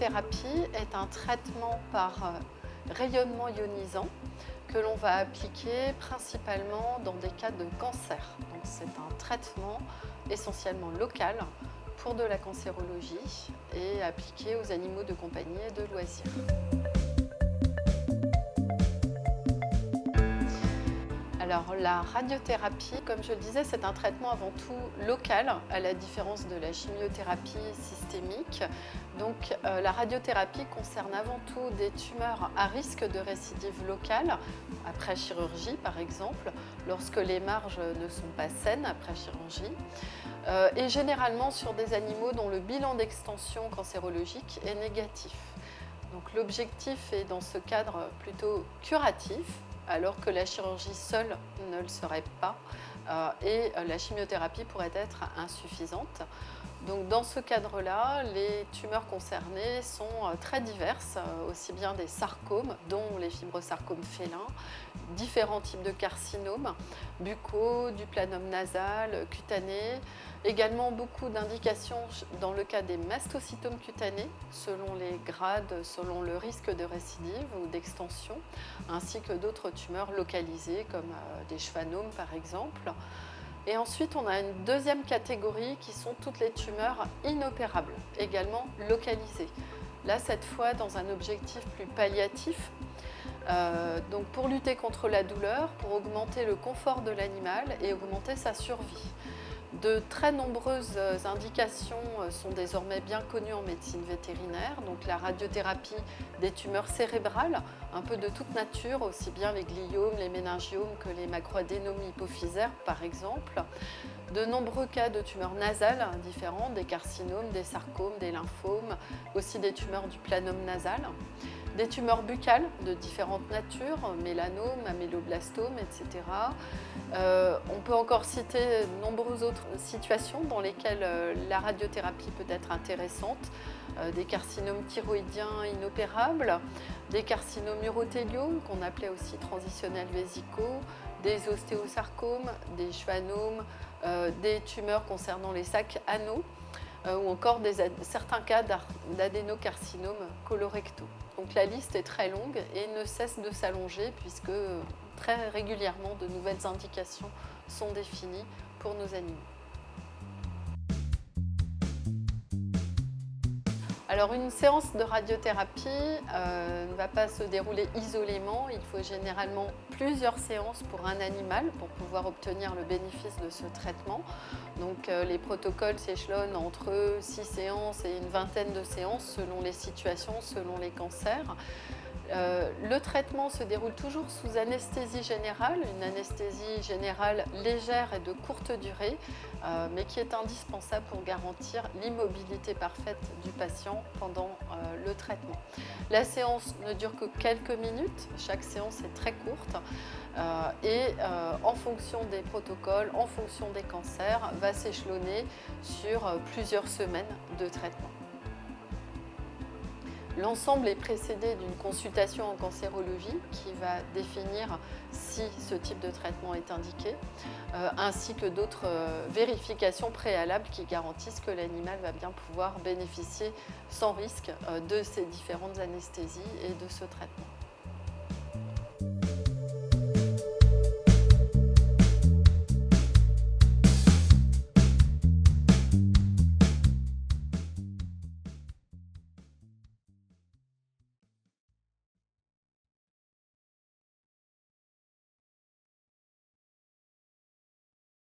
radiothérapie est un traitement par rayonnement ionisant que l'on va appliquer principalement dans des cas de cancer. Donc c'est un traitement essentiellement local pour de la cancérologie et appliqué aux animaux de compagnie et de loisirs. Alors la radiothérapie, comme je le disais, c'est un traitement avant tout local, à la différence de la chimiothérapie systémique. Donc la radiothérapie concerne avant tout des tumeurs à risque de récidive locale, après chirurgie par exemple, lorsque les marges ne sont pas saines après chirurgie, et généralement sur des animaux dont le bilan d'extension cancérologique est négatif. Donc l'objectif est dans ce cadre plutôt curatif, alors que la chirurgie seule ne le serait pas et la chimiothérapie pourrait être insuffisante. Donc dans ce cadre-là, les tumeurs concernées sont très diverses, aussi bien des sarcomes, dont les fibrosarcomes félins, différents types de carcinomes, buccaux, du planum nasal, cutanés, également beaucoup d'indications dans le cas des mastocytomes cutanés, selon les grades, selon le risque de récidive ou d'extension, ainsi que d'autres tumeurs localisées comme des schwannomes par exemple. Et ensuite, on a une deuxième catégorie qui sont toutes les tumeurs inopérables, également localisées. Là, cette fois, dans un objectif plus palliatif, donc pour lutter contre la douleur, pour augmenter le confort de l'animal et augmenter sa survie. De très nombreuses indications sont désormais bien connues en médecine vétérinaire, donc la radiothérapie des tumeurs cérébrales, un peu de toute nature, aussi bien les gliomes, les méningiomes que les macroadénomes hypophysaires par exemple. De nombreux cas de tumeurs nasales différentes, des carcinomes, des sarcomes, des lymphomes, aussi des tumeurs du planum nasal. Des tumeurs buccales de différentes natures, mélanomes, améloblastomes, etc. On peut encore citer de nombreuses autres situations dans lesquelles la radiothérapie peut être intéressante. Des carcinomes thyroïdiens inopérables, des carcinomes urothéliaux qu'on appelait aussi transitionnels vésicaux, des ostéosarcomes, des schwannomes, des tumeurs concernant les sacs anaux, ou encore certains cas d'adénocarcinomes colorectaux. Donc la liste est très longue et ne cesse de s'allonger puisque très régulièrement de nouvelles indications sont définies pour nos animaux. Alors une séance de radiothérapie ne va pas se dérouler isolément, il faut généralement plusieurs séances pour un animal pour pouvoir obtenir le bénéfice de ce traitement. Donc les protocoles s'échelonnent entre 6 séances et une vingtaine de séances selon les situations, selon les cancers. Le traitement se déroule toujours sous anesthésie générale, une anesthésie générale légère et de courte durée, mais qui est indispensable pour garantir l'immobilité parfaite du patient pendant le traitement. La séance ne dure que quelques minutes, chaque séance est très courte et en fonction des protocoles, en fonction des cancers, va s'échelonner sur plusieurs semaines de traitement. L'ensemble est précédé d'une consultation en cancérologie qui va définir si ce type de traitement est indiqué, ainsi que d'autres vérifications préalables qui garantissent que l'animal va bien pouvoir bénéficier sans risque de ces différentes anesthésies et de ce traitement.